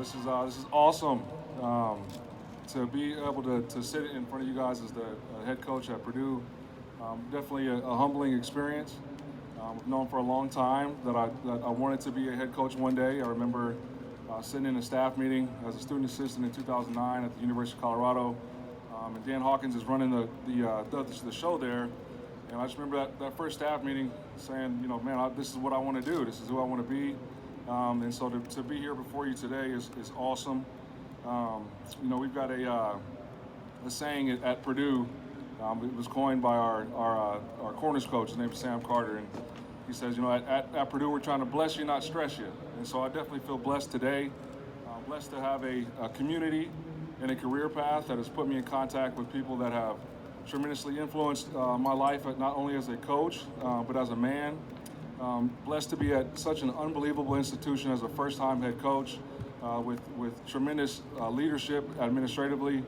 This is awesome to be able to sit in front of you guys as the head coach at Purdue. Definitely a humbling experience. I've known for a long time that I wanted to be a head coach one day. I remember sitting in a staff meeting as a student assistant in 2009 at the University of Colorado, and Dan Hawkins is running the show there. And I just remember that first staff meeting saying, you know, man, this is what I want to do. This is who I want to be. And so to be here before you today is awesome. You know, we've got a saying at Purdue. It was coined by our corners coach. His name is Sam Carter, and he says, you know, at Purdue we're trying to bless you, not stress you. And so I definitely feel blessed today. Blessed to have a community and a career path that has put me in contact with people that have tremendously influenced my life, not only as a coach, but as a man. Blessed to be at such an unbelievable institution as a first-time head coach with tremendous leadership administratively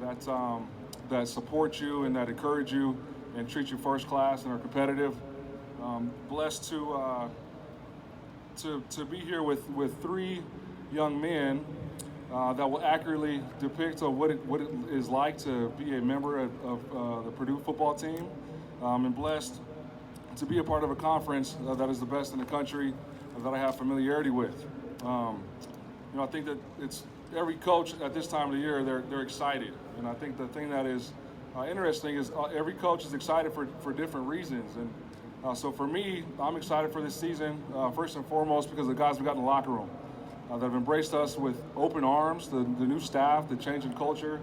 that support you and that encourage you and treat you first class and are competitive. Blessed to be here with three young men that will accurately depict what it is like to be a member of the Purdue football team, and blessed to be a part of a conference that is the best in the country that I have familiarity with. You know, I think that it's every coach at this time of the year, they're excited. And I think the thing that is interesting is every coach is excited for different reasons. And so for me, I'm excited for this season, first and foremost, because of the guys we got in the locker room that have embraced us with open arms, the new staff, the change in culture.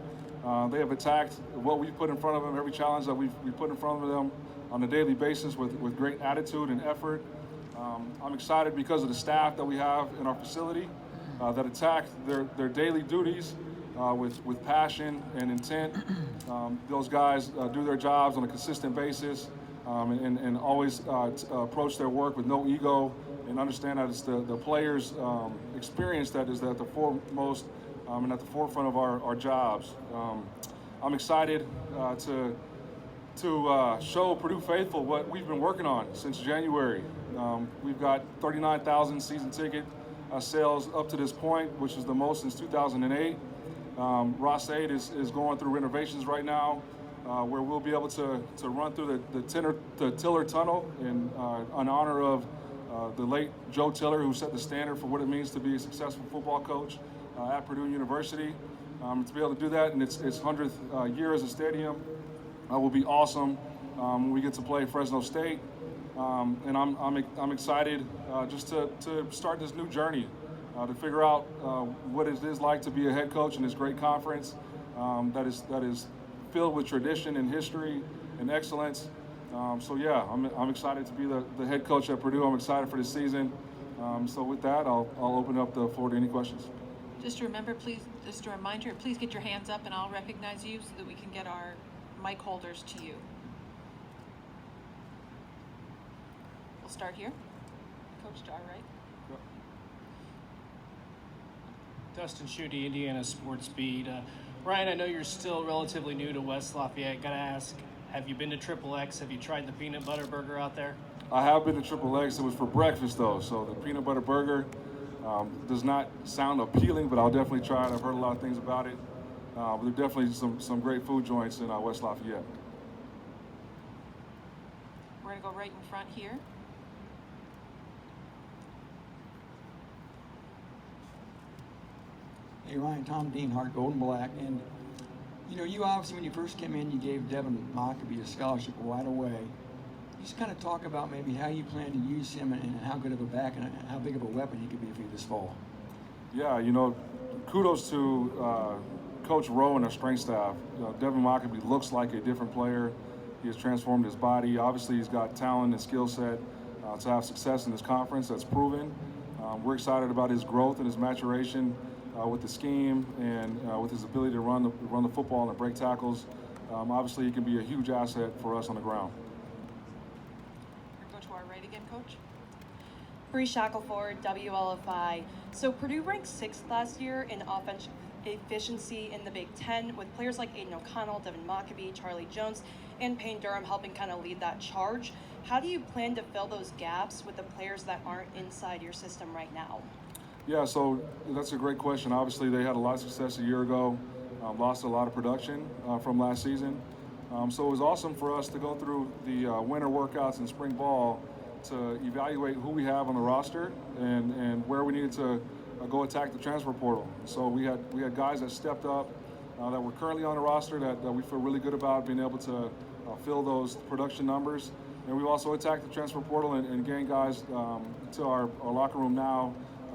They have attacked what we've put in front of them, every challenge that we put in front of them on a daily basis with great attitude and effort. I'm excited because of the staff that we have in our facility that attack their daily duties with passion and intent. Those guys do their jobs on a consistent basis and always approach their work with no ego and understand that it's the players' experience that is at the foremost and at the forefront of our jobs. I'm excited to show Purdue faithful what we've been working on since January. We've got 39,000 season ticket sales up to this point, which is the most since 2008. Ross-Ade is going through renovations right now, where we'll be able to run through the Tiller Tunnel in honor of the late Joe Tiller, who set the standard for what it means to be a successful football coach at Purdue University. To be able to do that in its 100th year as a stadium will be awesome. We get to play Fresno State, and I'm excited just to start this new journey, to figure out what it is like to be a head coach in this great conference that is filled with tradition and history and excellence. So yeah, I'm excited to be the head coach at Purdue. I'm excited for this season. So with that, I'll open up the floor to any questions. Just a reminder, please get your hands up and I'll recognize you so that we can get our mic holders to you. We'll start here. Coach to our right. Yep. Dustin Schutte, Indiana Sports Beat. Ryan, I know you're still relatively new to West Lafayette. Gotta ask, have you been to Triple X? Have you tried the peanut butter burger out there? I have been to Triple X. It was for breakfast though, so the peanut butter burger does not sound appealing, but I'll definitely try it. I've heard a lot of things about it. But there are definitely some great food joints in West Lafayette. We're gonna go right in front here. Hey Ryan, Tom Deanhart, GoldandBlack, and you know, you obviously when you first came in, you gave Devin Mcbaugh a scholarship right away. Just kind of talk about maybe how you plan to use him and how good of a back and how big of a weapon he could be for you this fall. Yeah, you know, kudos to Coach Rowe and our strength staff. Devin Mcbaugh looks like a different player. He has transformed his body. Obviously, he's got talent and skill set to have success in this conference. That's proven. We're excited about his growth and his maturation with the scheme and with his ability to run the football and break tackles. Obviously, he can be a huge asset for us on the ground. We're gonna go to our right again, Coach. Bree Shackelford, WLFI. So Purdue ranked 6th last year in offense efficiency in the Big Ten, with players like Aiden O'Connell, Devin Mcbaugh, Charlie Jones, and Payne Durham helping kind of lead that charge. How do you plan to fill those gaps with the players that aren't inside your system right now? Yeah, so that's a great question. Obviously, they had a lot of success a year ago, lost a lot of production from last season. So it was awesome for us to go through the winter workouts and spring ball to evaluate who we have on the roster and where we needed to go attack the transfer portal. So we had guys that stepped up that were currently on the roster that we feel really good about being able to fill those production numbers. And we've also attacked the transfer portal and gained guys to our locker room now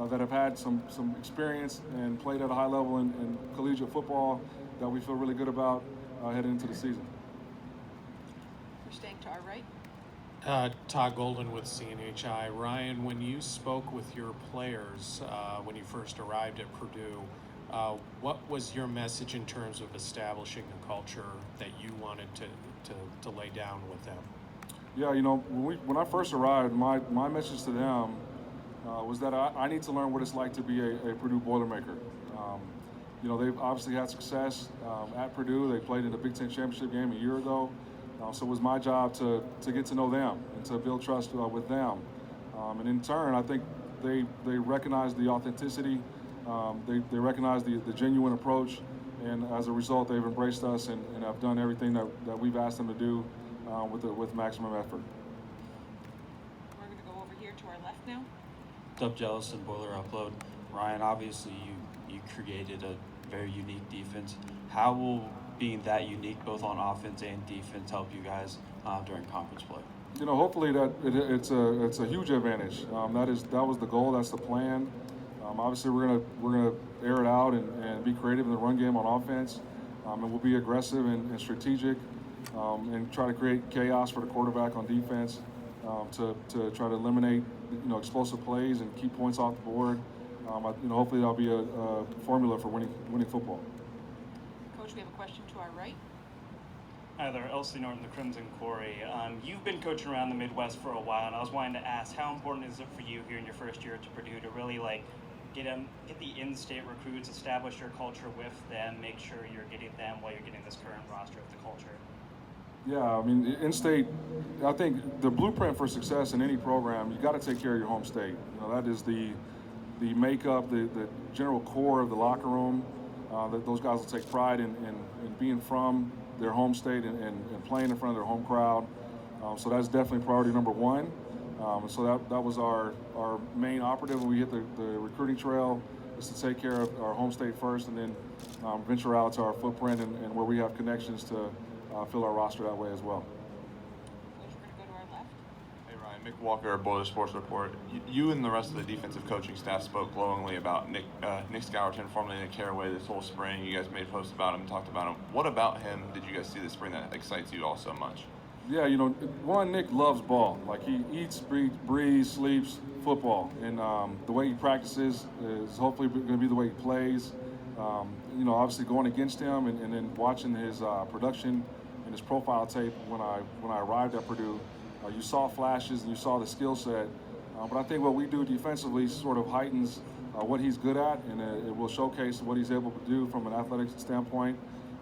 that have had some experience and played at a high level in collegiate football that we feel really good about heading into the season. We're staying to our right. Todd Golden with CNHI. Ryan, when you spoke with your players when you first arrived at Purdue, what was your message in terms of establishing the culture that you wanted to lay down with them? Yeah, when I first arrived, my message to them was that I need to learn what it's like to be a Purdue Boilermaker. They've obviously had success at Purdue. They played in the Big Ten championship game a year ago. So it was my job to get to know them and to build trust with them. And in turn, I think they recognize the authenticity. They recognize the genuine approach. And as a result, they've embraced us and have done everything that we've asked them to do with maximum effort. We're going to go over here to our left now. Dub Jealous and Boiler Upload. Ryan, obviously you created a very unique defense. How will being that unique both on offense and defense help you guys during conference play? Hopefully that it's a huge advantage. That was the goal. That's the plan. Obviously, we're gonna air it out and be creative in the run game on offense, and we'll be aggressive and strategic, and try to create chaos for the quarterback on defense to try to eliminate explosive plays and keep points off the board. Hopefully that'll be a formula for winning football. Coach, we have a question to our right. Hi there, Elsie Norton, the Crimson Quarry. You've been coaching around the Midwest for a while, and I was wanting to ask, how important is it for you here in your first year to Purdue to really get the in-state recruits, establish your culture with them, make sure you're getting them while you're getting this current roster of the culture? Yeah, I mean, in-state, I think the blueprint for success in any program, you got to take care of your home state. That is the makeup, the general core of the locker room. That those guys will take pride in being from their home state and playing in front of their home crowd. So that's definitely priority number one. So that was our main operative when we hit the recruiting trail, is to take care of our home state first and then venture out to our footprint and where we have connections to fill our roster that way as well. Coach, we're going to go to our left. Hey Ryan, Mick Walker, Boiler Sports Report. You and the rest of the defensive coaching staff spoke glowingly about Nick Scourton, formerly Nick Carraway, this whole spring. You guys made posts about him, talked about him. What about him did you guys see this spring that excites you all so much? Yeah, one, Nick loves ball. Like, he eats, breathes, sleeps football. And the way he practices is hopefully going to be the way he plays. Obviously going against him and then watching his production and his profile tape when I arrived at Purdue, you saw flashes and you saw the skill set. But I think what we do defensively sort of heightens what he's good at, and it will showcase what he's able to do from an athletic standpoint,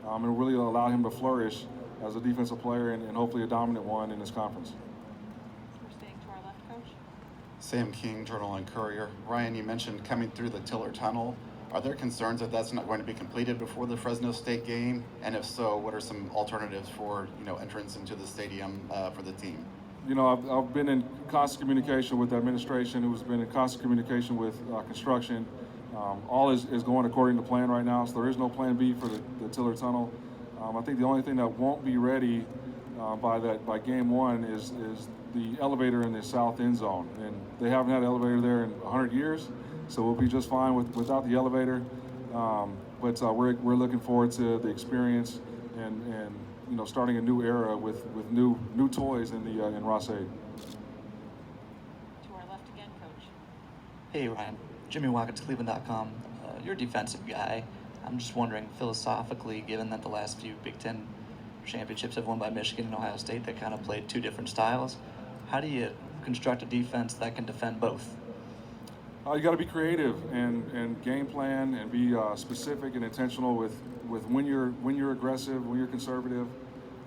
and really allow him to flourish as a defensive player and hopefully a dominant one in this conference. We're staying to our left, Coach. Sam King, Journal and Courier. Ryan, you mentioned coming through the Tiller Tunnel. Are there concerns that that's not going to be completed before the Fresno State game? And if so, what are some alternatives for entrance into the stadium for the team? I've been in constant communication with the administration, who's been in constant communication with construction. All is going according to plan right now, so there is no plan B for the Tiller Tunnel. I think the only thing that won't be ready by game one is the elevator in the south end zone, and they haven't had an elevator there in 100 years, so we'll be just fine without the elevator. But we're looking forward to the experience and starting a new era with new toys in Ross-Ade. To our left again, Coach. Hey Ryan, Jimmy Watkins, Cleveland.com. You're a defensive guy. I'm just wondering, philosophically, given that the last few Big Ten championships have won by Michigan and Ohio State, that kind of played two different styles, how do you construct a defense that can defend both? You got to be creative and game plan and be specific and intentional with when you're aggressive, when you're conservative,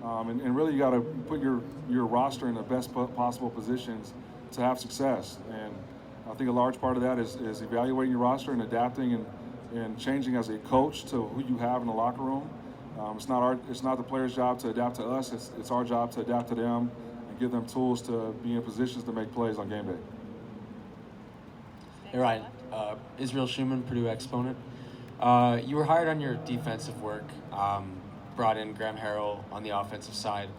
and really you got to put your roster in the best possible positions to have success. And I think a large part of that is evaluating your roster and adapting and changing as a coach to who you have in the locker room. It's not the players' job to adapt to us. It's our job to adapt to them and give them tools to be in positions to make plays on game day. Hey Ryan, Israel Schumann, Purdue exponent. You were hired on your defensive work, brought in Graham Harrell on the offensive side.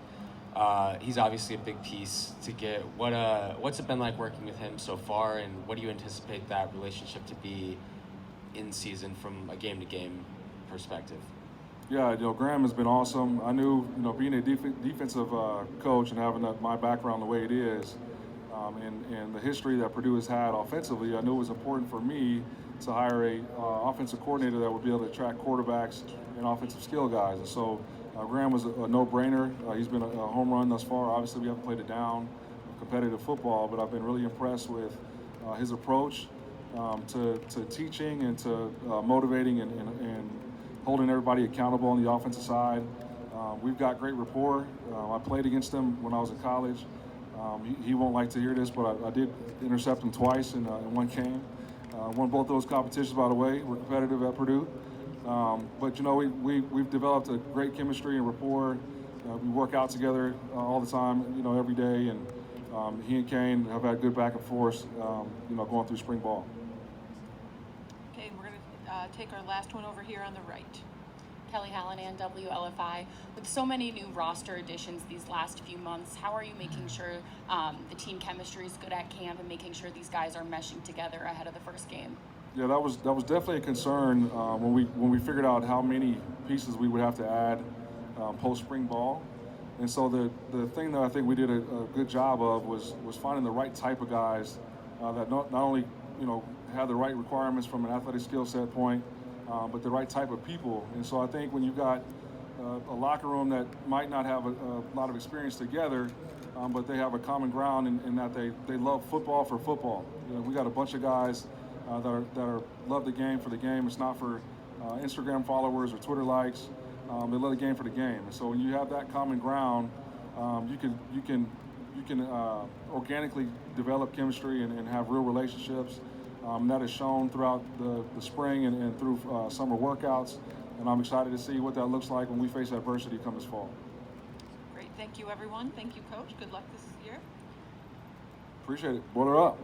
He's obviously a big piece to get. What's it been like working with him so far, and what do you anticipate that relationship to be in season from a game-to-game perspective? Yeah, Graham has been awesome. I knew, being a defensive coach and having my background the way it is, and the history that Purdue has had offensively, I knew it was important for me to hire a offensive coordinator that would be able to attract quarterbacks and offensive skill guys. And so Graham was a no-brainer. He's been a home run thus far. Obviously, we haven't played it down competitive football, but I've been really impressed with his approach to teaching and to motivating and holding everybody accountable on the offensive side. We've got great rapport. I played against him when I was in college. He won't like to hear this, but I did intercept him twice in one game. Won both those competitions, by the way. We're competitive at Purdue. But we've developed a great chemistry and rapport. We work out together all the time, every day. And he and Kane have had good back and forth, going through spring ball. Okay, we're going to take our last one over here on the right. Kelly Hallinan, WLFI. With so many new roster additions these last few months, how are you making sure the team chemistry is good at camp and making sure these guys are meshing together ahead of the first game? Yeah, that was definitely a concern when we figured out how many pieces we would have to add post spring ball. And so the thing that I think we did a good job of was finding the right type of guys that not only had the right requirements from an athletic skill set point, but the right type of people. And so I think when you've got a locker room that might not have a lot of experience together, but they have a common ground in that they love football for football. We got a bunch of guys that love the game for the game. It's not for Instagram followers or Twitter likes. They love the game for the game. And so when you have that common ground, you can organically develop chemistry and have real relationships. That is shown throughout the spring and through summer workouts, and I'm excited to see what that looks like when we face adversity come this fall. Great, thank you everyone. Thank you, Coach. Good luck this year. Appreciate it. Boiler up.